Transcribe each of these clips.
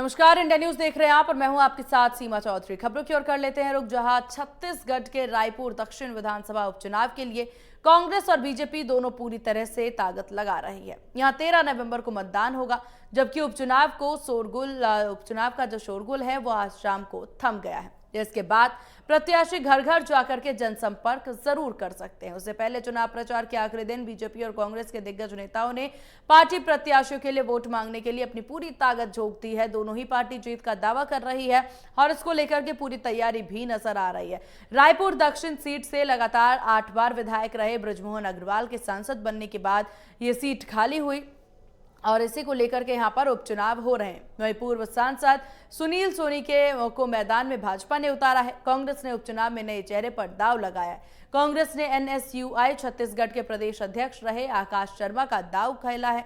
नमस्कार, India news देख रहे हैं आप और मैं हूं आपके साथ सीमा चौधरी। खबरों की ओर कर लेते हैं रुख, जहां छत्तीसगढ़ के रायपुर दक्षिण विधानसभा उपचुनाव के लिए कांग्रेस और बीजेपी दोनों पूरी तरह से ताकत लगा रही है। यहां 13 नवंबर को मतदान होगा, जबकि उपचुनाव का जो शोरगुल है वो आज शाम को थम गया है। इसके बाद प्रत्याशी घर घर जाकर के जनसंपर्क जरूर कर सकते हैं। उससे पहले चुनाव प्रचार के आखिरी दिन बीजेपी और कांग्रेस के दिग्गज नेताओं ने पार्टी प्रत्याशियों के लिए वोट मांगने के लिए अपनी पूरी ताकत झोंक दी है। दोनों ही पार्टी जीत का दावा कर रही है और इसको लेकर के पूरी तैयारी भी नजर आ रही है। रायपुर दक्षिण सीट से लगातार 8 बार विधायक रहे बृजमोहन अग्रवाल के सांसद बनने के बाद ये सीट खाली हुई और इसी को लेकर के यहाँ पर उपचुनाव हो रहे हैं। वहीं पूर्व सांसद सुनील सोनी को मैदान में भाजपा ने उतारा है। कांग्रेस ने उपचुनाव में नए चेहरे पर दाव लगाया है। कांग्रेस ने NSUI छत्तीसगढ़ के प्रदेश अध्यक्ष रहे आकाश शर्मा का दाव खेला है।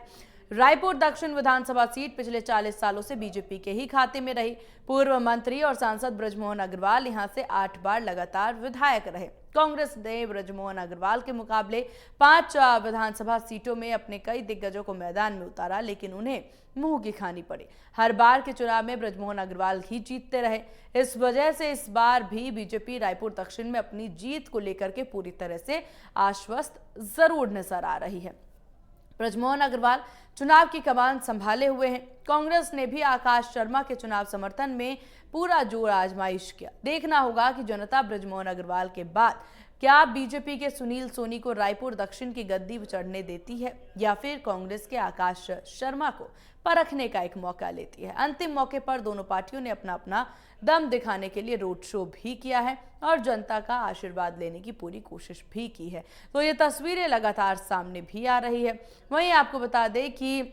रायपुर दक्षिण विधानसभा सीट पिछले 40 सालों से बीजेपी के ही खाते में रही। पूर्व मंत्री और सांसद बृजमोहन अग्रवाल यहां से 8 बार लगातार विधायक रहे। कांग्रेस ने बृजमोहन अग्रवाल के मुकाबले 5 विधानसभा सीटों में अपने कई दिग्गजों को मैदान में उतारा, लेकिन उन्हें मुंह की खानी पड़ी। हर बार के चुनाव में बृजमोहन अग्रवाल ही जीतते रहे। इस वजह से इस बार भी बीजेपी रायपुर दक्षिण में अपनी जीत को लेकर के पूरी तरह से आश्वस्त जरूर नजर आ रही है। बृजमोहन अग्रवाल चुनाव की कमान संभाले हुए हैं। कांग्रेस ने भी आकाश शर्मा के चुनाव समर्थन में पूरा जोर आजमाइश किया। देखना होगा कि जनता बृजमोहन अग्रवाल के बाद क्या बीजेपी के सुनील सोनी को रायपुर दक्षिण की गद्दी चढ़ने देती है या फिर कांग्रेस के आकाश शर्मा को परखने का एक मौका लेती है। अंतिम मौके पर दोनों पार्टियों ने अपना अपना दम दिखाने के लिए रोड शो भी किया है और जनता का आशीर्वाद लेने की पूरी कोशिश भी की है। तो ये तस्वीरें लगातार सामने भी आ रही है। वहीं आपको बता दें कि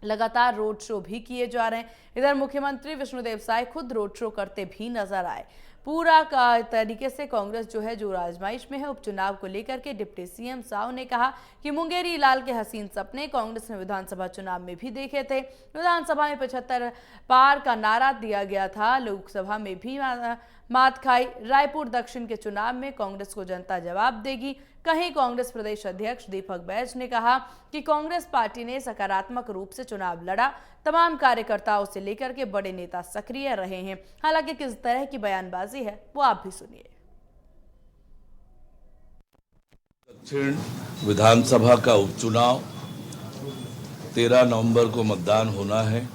लगातार रोड शो भी किए जा रहे हैं। इधर मुख्यमंत्री विष्णुदेव साय खुद रोड शो करते भी नजर आए। पूरा तरीके से कांग्रेस जो है जोर आजमाइश में है। उपचुनाव को लेकर के डिप्टी सीएम साव ने कहा कि मुंगेरी लाल के हसीन सपने कांग्रेस ने विधानसभा चुनाव में भी देखे थे। विधानसभा में 75 पार का नारा दिया गया था, लोकसभा में भी मात खाई। रायपुर दक्षिण के चुनाव में कांग्रेस को जनता जवाब देगी। कहीं कांग्रेस प्रदेश अध्यक्ष दीपक बैज ने कहा कि कांग्रेस पार्टी ने सकारात्मक रूप से चुनाव लड़ा। तमाम कार्यकर्ताओं से लेकर के बड़े नेता सक्रिय रहे हैं। हालांकि किस तरह की बयानबाजी है वो आप भी सुनिए। दक्षिण विधानसभा का उपचुनाव 13 नवंबर को मतदान होना है।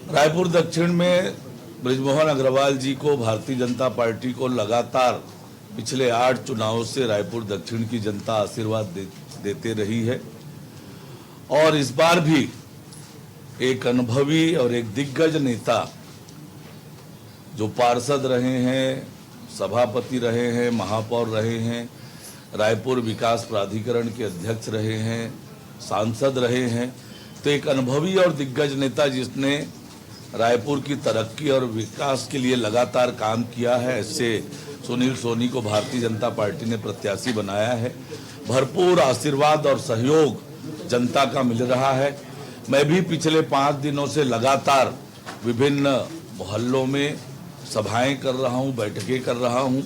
रायपुर दक्षिण में बृजमोहन अग्रवाल जी को भारतीय जनता पार्टी को लगातार पिछले 8 चुनावों से रायपुर दक्षिण की जनता आशीर्वाद देते रही है और इस बार भी एक अनुभवी और एक दिग्गज नेता जो पार्षद रहे हैं, सभापति रहे हैं, महापौर रहे हैं, रायपुर विकास प्राधिकरण के अध्यक्ष रहे हैं, सांसद रहे हैं, तो एक अनुभवी और दिग्गज नेता जिसने रायपुर की तरक्की और विकास के लिए लगातार काम किया है, ऐसे सुनील सोनी को भारतीय जनता पार्टी ने प्रत्याशी बनाया है। भरपूर आशीर्वाद और सहयोग जनता का मिल रहा है। मैं भी पिछले 5 दिनों से लगातार विभिन्न मोहल्लों में सभाएं कर रहा हूं, बैठकें कर रहा हूं।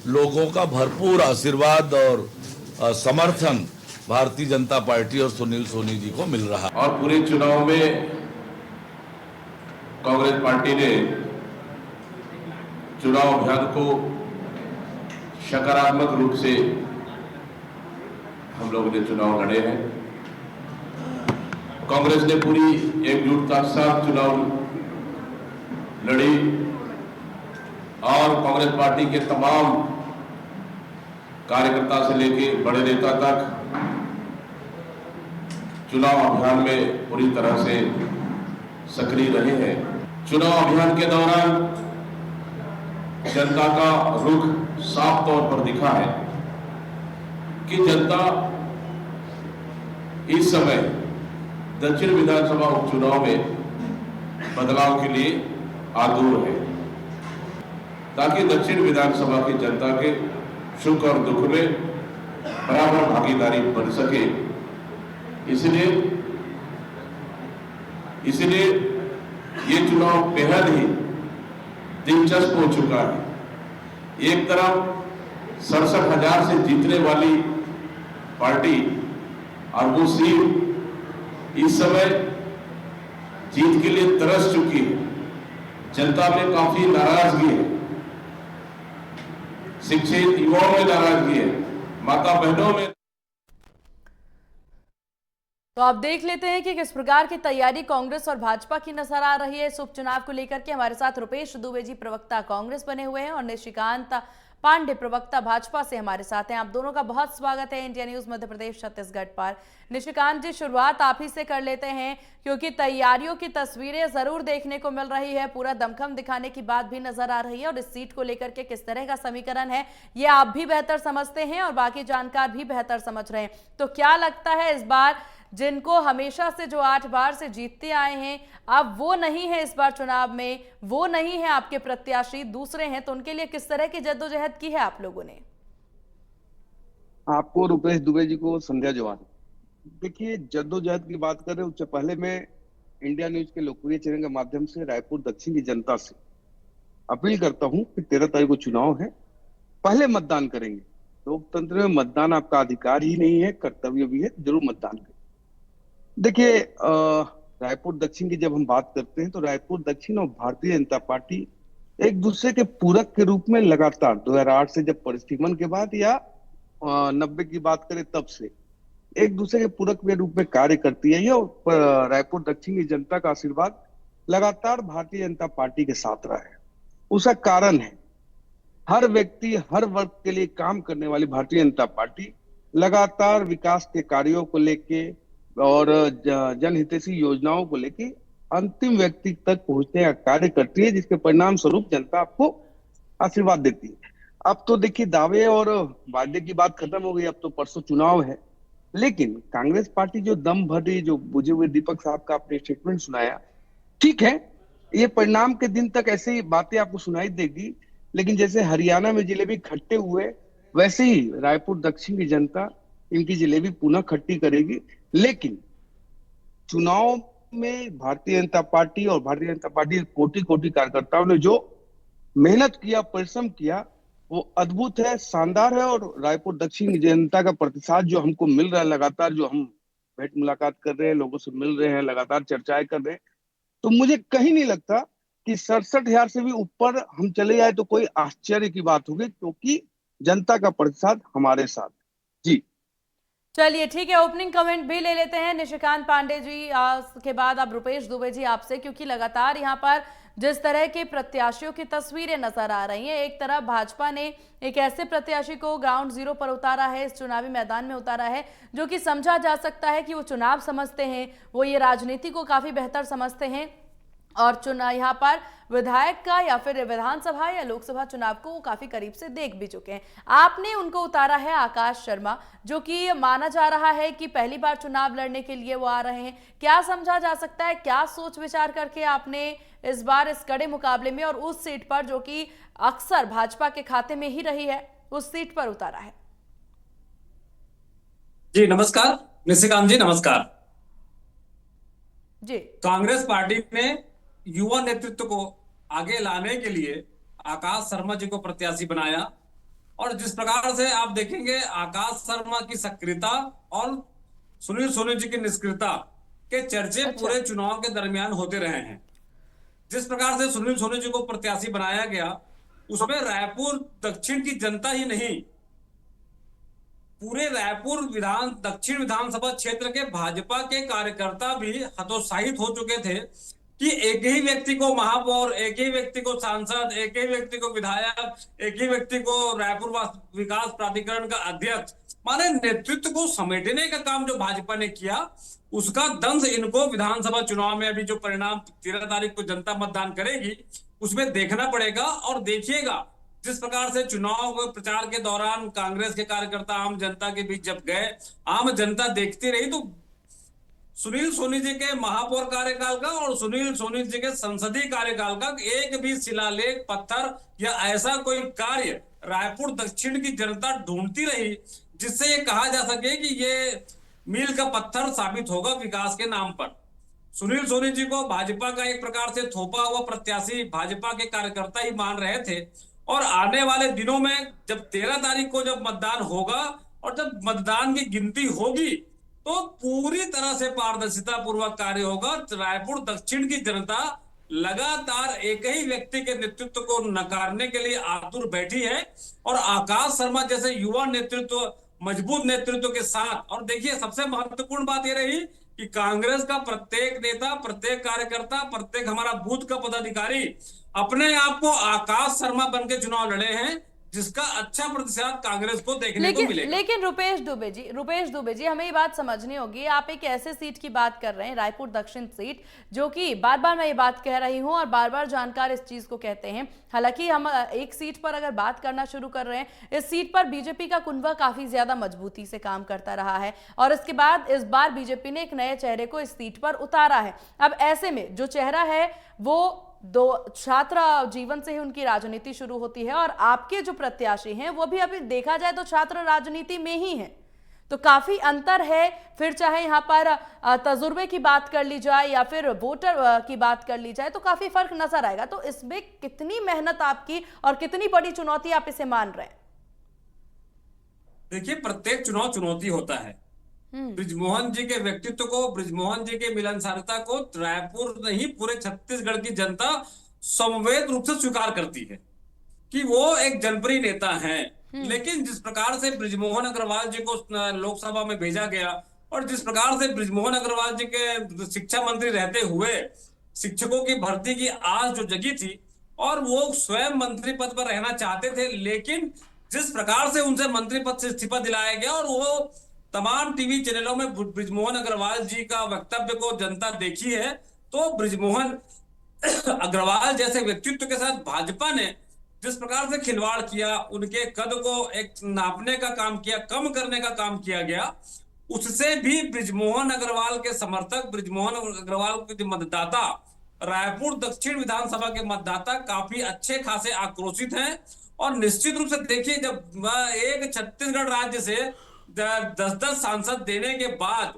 लोगों का भरपूर आशीर्वाद और समर्थन भारतीय जनता पार्टी और सुनील सोनी जी को मिल रहा है। और पूरे चुनाव में कांग्रेस पार्टी ने चुनाव अभियान को सकारात्मक रूप से हम लोगों ने चुनाव लड़े हैं। कांग्रेस ने पूरी एकजुटता के साथ चुनाव लड़ी और कांग्रेस पार्टी के तमाम कार्यकर्ता से लेके बड़े नेता तक चुनाव अभियान में पूरी तरह से सक्रिय रहे हैं। चुनाव अभियान के दौरान जनता का रुख साफ तौर पर दिखा है कि जनता इस समय दक्षिण विधानसभा उपचुनाव में बदलाव के लिए आतुर है, ताकि दक्षिण विधानसभा की जनता के सुख और दुख में बराबर भागीदारी बन सके। इसलिए ये चुनाव बेहद ही दिलचस्प हो चुका है। एक तरफ 67,000 से जीतने वाली पार्टी और वो सीट इस समय जीत के लिए तरस चुकी है जनता में काफी नाराजगी है, शिक्षित युवाओं में नाराजगी है, माता बहनों में। तो आप देख लेते हैं कि किस प्रकार की तैयारी कांग्रेस और भाजपा की नजर आ रही है इस उपचुनाव को लेकर के। हमारे साथ रुपेश दुबे जी प्रवक्ता कांग्रेस बने हुए हैं और निशिकांत पांडे प्रवक्ता भाजपा से हमारे साथ हैं। आप दोनों का बहुत स्वागत है इंडिया न्यूज मध्य प्रदेश छत्तीसगढ़ पर। निशिकांत जी, शुरुआत आप ही से कर लेते हैं, क्योंकि तैयारियों की तस्वीरें जरूर देखने को मिल रही है, पूरा दमखम दिखाने की बात भी नजर आ रही है, और इस सीट को लेकर के किस तरह का समीकरण है ये आप भी बेहतर समझते हैं और बाकी जानकार भी बेहतर समझ रहे हैं। तो क्या लगता है इस बार जिनको हमेशा से जो 8 बार से जीतते आए हैं, अब वो नहीं है इस बार चुनाव में, वो नहीं है आपके प्रत्याशी, दूसरे हैं, तो उनके लिए किस तरह की जद्दोजहद की है आप लोगों ने? आपको रुपेश दुबे जी को संध्या जवान। देखिए, जद्दोजहद की बात करें उससे पहले मैं इंडिया न्यूज के लोकप्रिय चैनल के माध्यम से रायपुर दक्षिण की जनता से अपील करता हूं कि 13 तारीख को चुनाव है, पहले मतदान करेंगे। लोकतंत्र में मतदान आपका अधिकार ही नहीं है, कर्तव्य भी है, जरूर मतदान करें। देखिए, रायपुर दक्षिण की जब हम बात करते हैं तो रायपुर दक्षिण और भारतीय जनता पार्टी एक दूसरे के पूरक के रूप में लगातार 2008 से जब परिस्थीमन के बाद या 90 की बात करें तब से एक दूसरे के पूरक के रूप में कार्य करती है। यह रायपुर दक्षिण की जनता का आशीर्वाद लगातार भारतीय जनता पार्टी के साथ रहा है। उसका कारण है हर व्यक्ति हर वर्ग के लिए काम करने वाली भारतीय जनता पार्टी लगातार विकास के कार्यों को लेके और जनहितैषी योजनाओं को लेके अंतिम व्यक्ति तक पहुंचने का कार्य करती है, जिसके परिणाम स्वरूप जनता आपको आशीर्वाद देती है। अब तो देखिए, दावे और वादे की बात खत्म हो गई, अब तो परसों चुनाव है। लेकिन कांग्रेस पार्टी जो दम भरी, जो बुझे हुए दीपक साहब का आपने स्टेटमेंट सुनाया, ठीक है, ये परिणाम के दिन तक ऐसे ही बातें आपको सुनाई देगी, लेकिन जैसे हरियाणा में जलेबी खट्टे हुए, वैसे ही रायपुर दक्षिण की जनता इनकी जलेबी पुनः खट्टी करेगी। लेकिन चुनाव में भारतीय जनता पार्टी और भारतीय जनता पार्टी कोटि कोटि कार्यकर्ताओं ने जो मेहनत किया, परिश्रम किया, वो अद्भुत है, शानदार है। और रायपुर दक्षिण की जनता का प्रतिसाद जो हमको मिल रहा है लगातार, जो हम भेंट मुलाकात कर रहे हैं, लोगों से मिल रहे हैं, लगातार चर्चाएं कर रहे हैं, तो मुझे कहीं नहीं लगता कि 67,000 से भी ऊपर हम चले जाए तो कोई आश्चर्य की बात होगी, क्योंकि जनता का प्रतिसाद हमारे साथ। जी चलिए ठीक है, ओपनिंग कमेंट भी ले लेते हैं निशिकांत पांडे जी के बाद अब रुपेश दुबे जी आपसे, क्योंकि लगातार यहाँ पर जिस तरह के प्रत्याशियों की तस्वीरें नजर आ रही हैं, एक तरफ भाजपा ने एक ऐसे प्रत्याशी को ग्राउंड जीरो पर उतारा है, इस चुनावी मैदान में उतारा है, जो कि समझा जा सकता है कि वो चुनाव समझते हैं, वो ये राजनीति को काफी बेहतर समझते हैं और चुनाव यहाँ पर विधायक का या फिर विधानसभा या लोकसभा चुनाव को वो काफी करीब से देख भी चुके हैं। आपने उनको उतारा है आकाश शर्मा, जो कि माना जा रहा है कि पहली बार चुनाव लड़ने के लिए वो आ रहे हैं। क्या समझा जा सकता है, क्या सोच विचार करके आपने इस बार इस कड़े मुकाबले में और उस सीट पर जो कि अक्सर भाजपा के खाते में ही रही है, उस सीट पर उतारा है? जी नमस्कार निशिकांत जी, नमस्कार जी। कांग्रेस पार्टी ने युवा नेतृत्व को आगे लाने के लिए आकाश शर्मा जी को प्रत्याशी बनाया, और जिस प्रकार से आप देखेंगे आकाश शर्मा की सक्रियता और सुनील सोनी जी की निष्क्रियता के चर्चे पूरे चुनाव के दरमियान होते रहे हैं। जिस प्रकार से सुनील सोनी जी को प्रत्याशी बनाया गया, उसमें रायपुर दक्षिण की जनता ही नहीं, पूरे रायपुर दक्षिण विधानसभा क्षेत्र के भाजपा के कार्यकर्ता भी हतोत्साहित हो चुके थे कि एक ही व्यक्ति को महापौर, एक ही व्यक्ति को सांसद, एक ही व्यक्ति को विधायक, एक ही व्यक्ति को रायपुर विकास प्राधिकरण का अध्यक्ष, माने नेतृत्व को समेटने का काम जो भाजपा ने किया, उसका दंश इनको विधानसभा चुनाव में अभी जो परिणाम 13 तारीख को जनता मतदान करेगी उसमें देखना पड़ेगा। और देखिएगा जिस प्रकार से चुनाव प्रचार के दौरान कांग्रेस के कार्यकर्ता आम जनता के बीच जब गए, आम जनता देखती रही, तो सुनील सोनी जी के महापौर कार्यकाल का और सुनील सोनी जी के संसदीय कार्यकाल का एक भी शिलालेख पत्थर या ऐसा कोई कार्य रायपुर दक्षिण की जनता ढूंढती रही जिससे ये कहा जा सके कि ये मील का पत्थर साबित होगा विकास के नाम पर। सुनील सोनी जी को भाजपा का एक प्रकार से थोपा हुआ प्रत्याशी भाजपा के कार्यकर्ता ही मान रहे थे, और आने वाले दिनों में जब 13 तारीख को जब मतदान होगा और जब मतदान की गिनती होगी तो पूरी तरह से पारदर्शिता पूर्वक कार्य होगा। रायपुर दक्षिण की जनता लगातार एक ही व्यक्ति के नेतृत्व को नकारने के लिए आतुर बैठी है और आकाश शर्मा जैसे युवा नेतृत्व, मजबूत नेतृत्व के साथ। और देखिए सबसे महत्वपूर्ण बात यह रही कि कांग्रेस का प्रत्येक नेता, प्रत्येक कार्यकर्ता, प्रत्येक हमारा बूथ का पदाधिकारी अपने आप को आकाश शर्मा बन के चुनाव लड़े हैं, जिसका अच्छा प्रतिशत कांग्रेस को देखने को मिलेगा। लेकिन रुपेश दुबे जी हमें ये बात समझनी होगी, आप एक ऐसे सीट की बात कर रहे हैं, रायपुर दक्षिण सीट, जो कि बार बार मैं ये बात कह रही हूं और बार बार जानकार इस चीज को कहते हैं। हालांकि हम एक सीट पर अगर बात करना शुरू कर रहे हैं, इस सीट पर बीजेपी का कुनबा काफी ज्यादा मजबूती से काम करता रहा है और इसके बाद इस बार बीजेपी ने एक नए चेहरे को इस सीट पर उतारा है। अब ऐसे में जो चेहरा है वो दो छात्र जीवन से ही उनकी राजनीति शुरू होती है और आपके जो प्रत्याशी हैं वो भी अभी देखा जाए तो छात्र राजनीति में ही हैं, तो काफी अंतर है। फिर चाहे यहाँ पर तजुर्बे की बात कर ली जाए या फिर वोटर की बात कर ली जाए तो काफी फर्क नजर आएगा। तो इसमें कितनी मेहनत आपकी और कितनी बड़ी चुनौती आप इसे मान रहे हैं? देखिए प्रत्येक चुनाव चुनौती होता है। बृजमोहन जी के व्यक्तित्व को, बृजमोहन जी के मिलनसारता को रायपुर नहीं पूरे छत्तीसगढ़ की जनता समवेत रूप से स्वीकार करती है कि वो एक जनप्रिय नेता हैं। लेकिन जिस प्रकार से बृजमोहन अग्रवाल जी को लोकसभा में भेजा गया और जिस प्रकार से बृजमोहन अग्रवाल जी के शिक्षा मंत्री रहते हुए शिक्षकों की भर्ती की आस जो जगी थी और वो स्वयं मंत्री पद पर रहना चाहते थे, लेकिन जिस प्रकार से उनसे मंत्री पद से इस्तीफा दिलाया गया और वो तमाम टीवी चैनलों में बृजमोहन अग्रवाल जी का वक्तव्य को जनता देखी है, तो बृजमोहन अग्रवाल जैसे व्यक्तित्व के साथ भाजपा ने जिस प्रकार से खिलवाड़ किया, उनके कद को एक नापने का काम किया, कम करने का काम किया गया, उससे भी बृजमोहन अग्रवाल के समर्थक, बृजमोहन अग्रवाल के मतदाता, रायपुर दक्षिण विधानसभा के मतदाता काफी अच्छे खासे आक्रोशित हैं। और निश्चित रूप से देखिए, जब एक छत्तीसगढ़ राज्य से 10-10 सांसद देने के बाद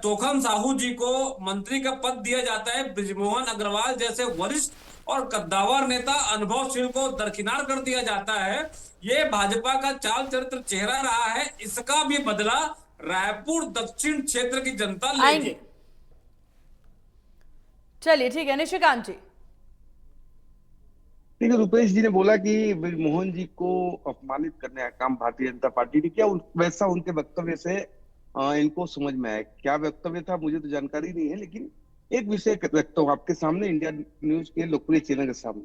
तोखम साहू जी को मंत्री का पद दिया जाता है, बृजमोहन अग्रवाल जैसे वरिष्ठ और कद्दावर नेता, अनुभवशील को दरकिनार कर दिया जाता है। ये भाजपा का चाल चरित्र चेहरा रहा है, इसका भी बदला रायपुर दक्षिण क्षेत्र की जनता लेगी। चलिए ठीक है, निशिकांत जी। देखिए, रुपेश जी ने बोला कि बृजमोहन जी को अपमानित करने का काम भारतीय जनता पार्टी ने किया। वैसा उनके वक्तव्य से इनको समझ में आया। क्या वक्तव्य था मुझे तो जानकारी नहीं है, लेकिन एक विषय रखता हूँ आपके सामने, इंडिया न्यूज के लोकप्रिय चैनल के सामने,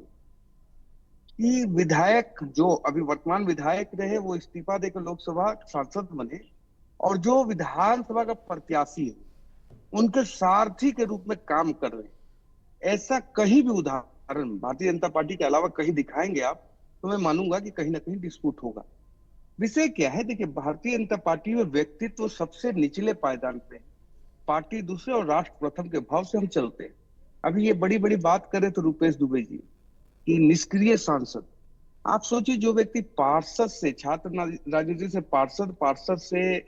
कि विधायक जो अभी वर्तमान विधायक रहे वो इस्तीफा देकर लोकसभा सांसद बने और जो विधानसभा का प्रत्याशी है उनके सारथी के रूप में काम कर रहे हैं। ऐसा कहीं भी उदाहरण भारतीय जनता पार्टी के अलावा कहीं दिखाएंगे आप तो मैं मानूंगा कि कहीं ना कहीं डिस्प्यूट होगा। विषय क्या है, देखिए, भारतीय जनता पार्टी में व्यक्तित्व सबसे निचले पायदान पे, पार्टी दूसरे और राष्ट्र प्रथम के भाव से हम चलते हैं। अभी ये बड़ी बड़ी बात करें तो रुपेश दुबे जी कि निष्क्रिय सांसद, आप सोचिए, जो व्यक्ति पार्षद से, छात्र राजनीति से पार्षद, पार्षद से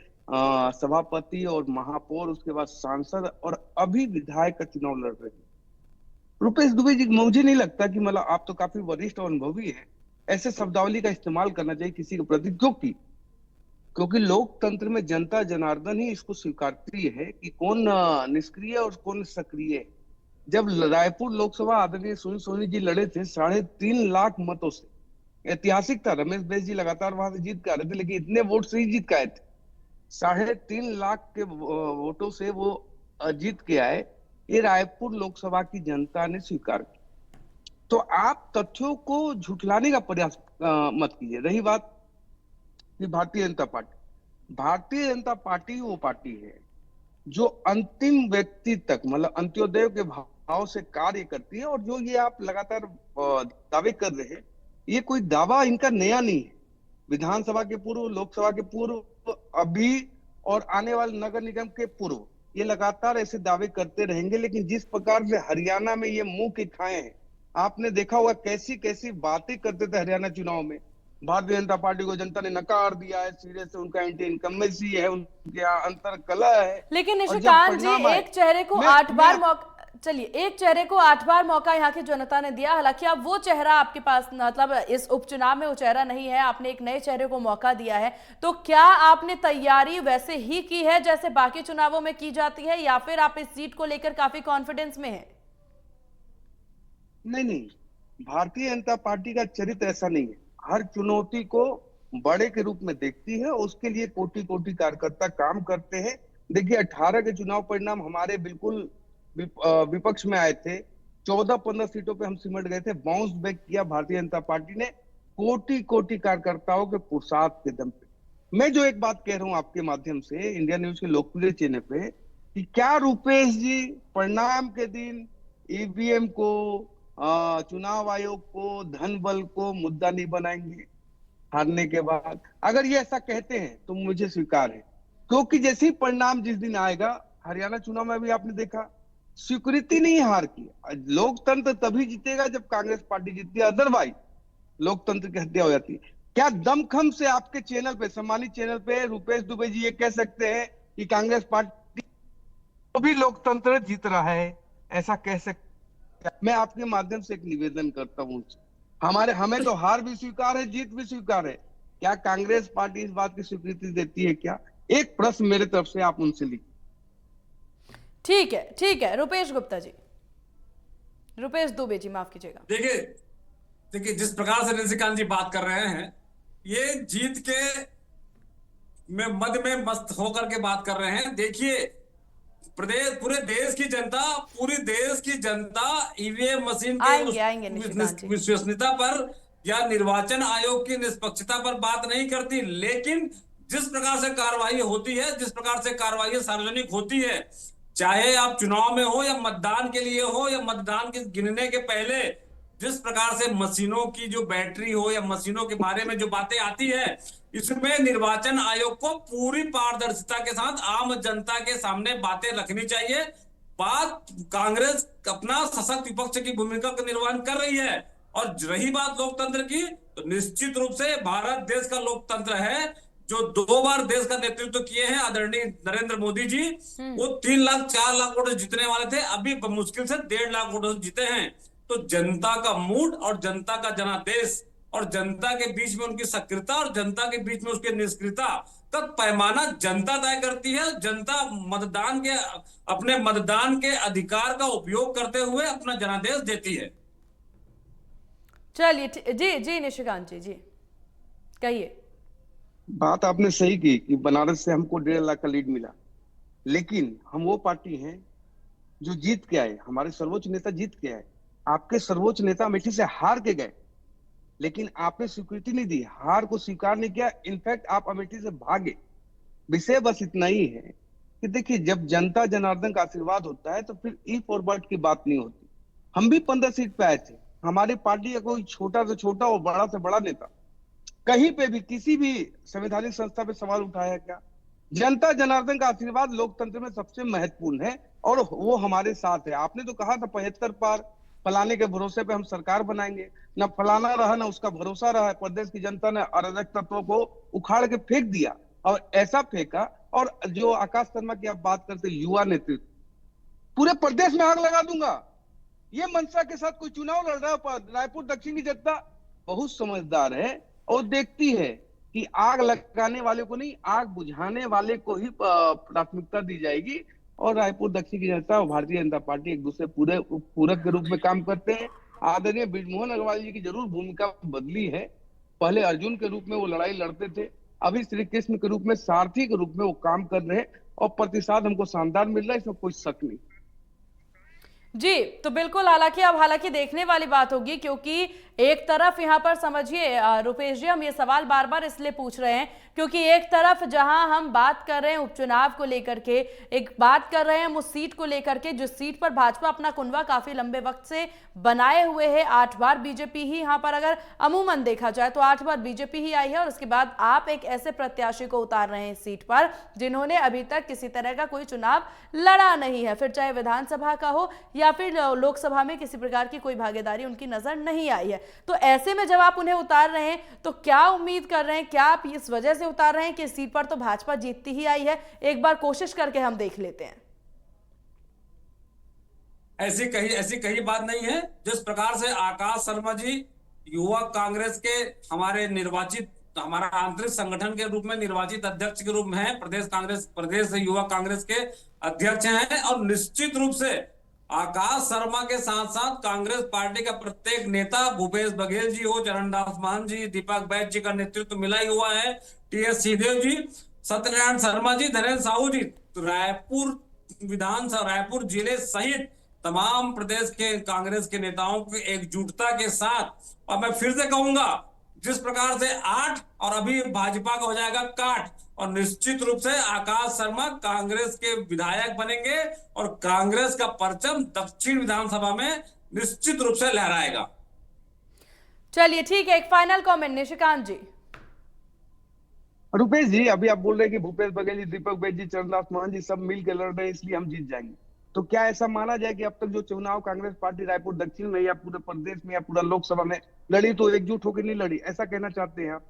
सभापति और महापौर, उसके बाद सांसद और अभी विधायक का चुनाव लड़ रहे हैं। रुपेश दुबे जी, मुझे नहीं लगता कि मतलब आप तो काफी वरिष्ठ और अनुभवी हैं, ऐसे शब्दावली का इस्तेमाल करना चाहिए किसी के प्रति। क्योंकि लोकतंत्र में जनता जनार्दन ही इसको स्वीकारती है कि कौन निष्क्रिय और कौन सक्रिय है। जब रायपुर लोकसभा आदरणीय सुनील सोनी जी लड़े थे 3.5 लाख मतों से, ऐतिहासिक था। रमेश बैस जी लगातार वहां से जीत के आ रहे थे, लेकिन इतने वोट से ही जीत के आए थे। 3.5 लाख के वोटों से वो जीत के आए। ये रायपुर लोकसभा की जनता ने स्वीकार किया। तो आप तथ्यों को झुठलाने का प्रयास मत कीजिए। रही बात कि भारतीय जनता पार्टी वो पार्टी है जो अंतिम व्यक्ति तक, मतलब अंत्योदय के भाव से कार्य करती है। और जो ये आप लगातार दावे कर रहे हैं, ये कोई दावा इनका नया नहीं है। विधानसभा के पूर्व, लोकसभा के पूर्व, अभी और आने वाले नगर निगम के पूर्व, ये लगातार ऐसे दावे करते रहेंगे। लेकिन जिस प्रकार से हरियाणा में ये मुंह की खाए हैं, आपने देखा होगा कैसी कैसी बातें करते थे हरियाणा चुनाव में। भारतीय जनता पार्टी को जनता ने नकार दिया है, सीधे से उनका एंटी इनकम्बेंसी है, उनके अंतर कला है। लेकिन निशिकांत जी, एक चेहरे को 8 बार मौका, चलिए, एक चेहरे को 8 बार मौका यहाँ की जनता ने दिया। हालांकि अब वो चेहरा आपके पास, मतलब इस उपचुनाव में वो चेहरा नहीं है, आपने एक नए चेहरे को मौका दिया है। तो क्या आपने तैयारी वैसे ही की है जैसे बाकी चुनावों में की जाती है, या फिर आप इस सीट को लेकर काफी कॉन्फिडेंस में हैं? नहीं नहीं, भारतीय जनता पार्टी का चरित्र ऐसा नहीं है। हर चुनौती को बड़े के रूप में देखती है, उसके लिए कोटि कोटि कार्यकर्ता काम करते हैं। देखिए 18 के चुनाव परिणाम हमारे बिल्कुल विपक्ष में आए थे, 14-15 सीटों पे हम सिमट गए थे, बाउंस बैक किया भारतीय जनता पार्टी ने कोटि कोटि कार्यकर्ताओं के पुरुषार्थ के दम पे। मैं जो एक बात कह रहा हूं आपके माध्यम से इंडिया न्यूज के लोकप्रिय चैनल पे, कि क्या रुपेश जी परिणाम के दिन ईवीएम को, चुनाव आयोग को, धन बल को मुद्दा नहीं बनाएंगे हारने के बाद? अगर ये ऐसा कहते हैं तो मुझे स्वीकार है, क्योंकि जैसे ही परिणाम जिस दिन आएगा, हरियाणा चुनाव में भी आपने देखा, स्वीकृति नहीं हार की। लोकतंत्र तभी जीतेगा जब कांग्रेस पार्टी जीतती है, अदरवाइज लोकतंत्र की हत्या हो जाती है। क्या दमखम से आपके चैनल पे, सम्मानित चैनल पे, रुपेश दुबे जी ये कह सकते हैं कि कांग्रेस पार्टी तो भी लोकतंत्र जीत रहा है? ऐसा कह सकते? मैं आपके माध्यम से एक निवेदन करता हूं, हमें तो हार भी स्वीकार है, जीत भी स्वीकार है। क्या कांग्रेस पार्टी इस बात की स्वीकृति देती है क्या? एक प्रश्न मेरे तरफ से आप उनसे लीजिए। ठीक है रुपेश गुप्ता जी, रुपेश दुबे जी माफ कीजिएगा। देखिए जिस प्रकार से निशिकांत जी बात कर रहे हैं, ये जीत के में मद में मस्त होकर के बात कर रहे हैं। देखिए पूरे देश की जनता ईवीएम मशीन के आएंगे निशिकांत जी। विश्वसनीयता पर या निर्वाचन आयोग की निष्पक्षता पर बात नहीं करती, लेकिन जिस प्रकार से कार्रवाई होती है, जिस प्रकार से कार्रवाई सार्वजनिक होती है, चाहे आप चुनाव में हो या मतदान के लिए हो या मतदान के गिनने के पहले, जिस प्रकार से मशीनों की जो बैटरी हो या मशीनों के बारे में जो बातें आती है, इसमें निर्वाचन आयोग को पूरी पारदर्शिता के साथ आम जनता के सामने बातें रखनी चाहिए। बात कांग्रेस अपना सशक्त विपक्ष की भूमिका का निर्वहन कर रही है। और रही बात लोकतंत्र की, तो निश्चित रूप से भारत देश का लोकतंत्र है, जो 2 बार देश का नेतृत्व किए हैं आदरणीय नरेंद्र मोदी जी। वो 3 लाख 4 लाख वोट जीतने वाले थे, अभी मुश्किल से 1.5 लाख वोट जीते हैं। तो जनता का मूड और जनता का जनादेश और जनता के बीच में उनकी सक्रियता और जनता के बीच में उसकी निष्क्रियता का पैमाना जनता तय करती है। जनता अपने मतदान के अधिकार का उपयोग करते हुए अपना जनादेश देती है। चलिए जी निशिकांत जी कहिए। बात आपने सही की कि बनारस से हमको 1.5 लाख का लीड मिला, लेकिन हम वो पार्टी हैं जो जीत के आए, हमारे सर्वोच्च नेता जीत के आए। आपके सर्वोच्च नेता अमेठी से हार के गए, लेकिन आपने स्वीकृति नहीं दी, हार को स्वीकार नहीं किया, इनफैक्ट आप अमेठी से भागे। विषय बस इतना ही है कि देखिए, जब जनता जनार्दन का आशीर्वाद होता है तो फिर ई फॉरवर्ड की बात नहीं होती। हम भी 15 सीट पे आए थे, हमारी पार्टी का कोई छोटा से छोटा और बड़ा से बड़ा नेता कहीं पे भी किसी भी संवैधानिक संस्था पे सवाल उठाया क्या? जनता जनार्दन का आशीर्वाद लोकतंत्र में सबसे महत्वपूर्ण है और वो हमारे साथ है। आपने तो कहा था 75 पार, फलाने के भरोसे पे हम सरकार बनाएंगे, ना फलाना रहा ना उसका भरोसा रहा। प्रदेश की जनता ने अराजक तत्वों को उखाड़ के फेंक दिया, और ऐसा फेंका। और जो आकाश शर्मा की आप बात करते, युवा नेतृत्व, पूरे प्रदेश में आग लगा दूंगा, ये मंशा के साथ कोई चुनाव लड़ रहा है। रायपुर दक्षिण की जनता बहुत समझदार है और देखती है कि आग लगाने वाले को नहीं, आग बुझाने वाले को ही प्राथमिकता दी जाएगी। और रायपुर दक्षिण की जनता और भारतीय जनता पार्टी एक दूसरे पूरक के रूप में काम करते हैं। आदरणीय बृजमोहन अग्रवाल जी की जरूर भूमिका बदली है। पहले अर्जुन के रूप में वो लड़ाई लड़ते थे, अभी श्री कृष्ण के रूप में, सारथी के रूप में वो काम कर रहे हैं और प्रतिसाद हमको शानदार मिल रहा है, इसमें कोई शक नहीं। जी तो बिल्कुल, हालांकि देखने वाली बात होगी, क्योंकि एक तरफ यहाँ पर समझिए रुपेश जी, हम ये सवाल बार बार इसलिए पूछ रहे हैं क्योंकि एक तरफ जहां हम बात कर रहे हैं उपचुनाव को लेकर के, एक बात कर रहे हैं हम उस सीट को लेकर के जिस सीट पर भाजपा अपना कुनबा काफी लंबे वक्त से बनाए हुए है। 8 बार बीजेपी ही यहाँ पर, अगर अमूमन देखा जाए तो 8 बार बीजेपी ही आई है, और उसके बाद आप एक ऐसे प्रत्याशी को उतार रहे हैं इस सीट पर जिन्होंने अभी तक किसी तरह का कोई चुनाव लड़ा नहीं है, फिर चाहे विधानसभा का हो या फिर लोकसभा में किसी प्रकार की कोई भागीदारी उनकी नजर नहीं आई है। तो ऐसे में जब आप उन्हें उतार रहे हैं तो क्या उम्मीद कर रहे हैं, क्या आप इस वजह से उतार रहे हैं कि इस सीट पर तो भाजपा जीतती ही आई है? एक बार कोशिश करके हम देख लेते हैं। ऐसी कहीं बात नहीं है। जिस प्रकार से आकाश शर्मा जी युवा कांग्रेस के हमारा आंतरिक संगठन के रूप में निर्वाचित अध्यक्ष के रूप में है, प्रदेश युवा कांग्रेस के अध्यक्ष हैं, और निश्चित रूप से आकाश शर्मा के साथ साथ कांग्रेस पार्टी का प्रत्येक नेता, भूपेश बघेल जी हो, चरणदास मान जी, दीपक बैज जी का नेतृत्व मिला ही हुआ है, टीएस सिंहदेव जी, सत्यनारायण शर्मा जी, धीरेन्द्र साहू जी, तो रायपुर जिले सहित तमाम प्रदेश के कांग्रेस के नेताओं की एकजुटता के साथ, और मैं फिर से कहूंगा, जिस प्रकार से 8 और अभी भाजपा का हो जाएगा काट, और निश्चित रूप से आकाश शर्मा कांग्रेस के विधायक बनेंगे और कांग्रेस का परचम दक्षिण विधानसभा में निश्चित रूप से लहराएगा। चलिए ठीक है, एक फाइनल कमेंट निशिकांत जी। रुपेश जी, अभी आप बोल रहे हैं कि भूपेश बघेल जी, दीपक बैज जी, चरणदास मान जी सब मिलकर लड़ रहे हैं इसलिए हम जीत जाएंगे, तो क्या ऐसा माना जाए कि अब तक जो चुनाव कांग्रेस पार्टी रायपुर दक्षिण में या पूरे प्रदेश में या पूरा लोकसभा में लड़ी तो एकजुट होकर नहीं लड़ी, ऐसा कहना चाहते हैं आप?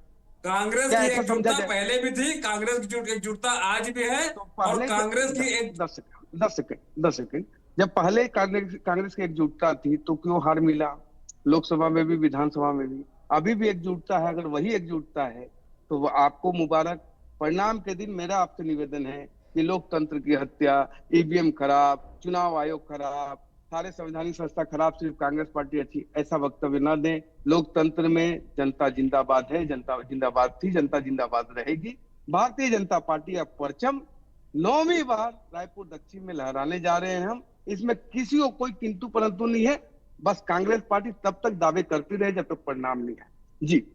कांग्रेस की एकजुटता पहले भी थी, कांग्रेस की एकजुटता आज भी है, तो और कांग्रेस की एक 10 सेकंड, जब पहले कांग्रेस की एकजुटता थी तो क्यों हार मिला लोकसभा में भी विधानसभा में भी? अभी भी एकजुटता है, अगर वही एकजुटता है तो आपको मुबारक। परिणाम के दिन मेरा आपसे निवेदन है कि लोकतंत्र की हत्या, ईवीएम खराब, चुनाव आयोग खराब, सारे संवैधानिक संस्था खराब, सिर्फ कांग्रेस पार्टी अच्छी, ऐसा वक्तव्य न दें। लोकतंत्र में जनता जिंदाबाद है, जनता जिंदाबाद थी, जनता जिंदाबाद रहेगी। भारतीय जनता पार्टी अब परचम 9वीं बार रायपुर दक्षिण में लहराने जा रहे हैं हम, इसमें किसी को कोई किंतु परंतु नहीं है। बस कांग्रेस पार्टी तब तक दावे करती रहे जब तक परिणाम नहीं है। जी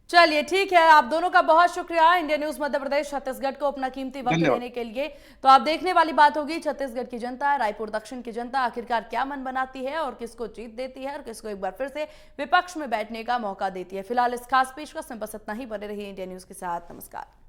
चलिए ठीक है, आप दोनों का बहुत शुक्रिया इंडिया न्यूज मध्य प्रदेश छत्तीसगढ़ को अपना कीमती वक्त देने के लिए। तो आप देखने वाली बात होगी, छत्तीसगढ़ की जनता, रायपुर दक्षिण की जनता आखिरकार क्या मन बनाती है और किसको जीत देती है और किसको एक बार फिर से विपक्ष में बैठने का मौका देती है। फिलहाल इस खास पेशकश में बस इतना ही। बने रहिए इंडिया न्यूज के साथ। नमस्कार।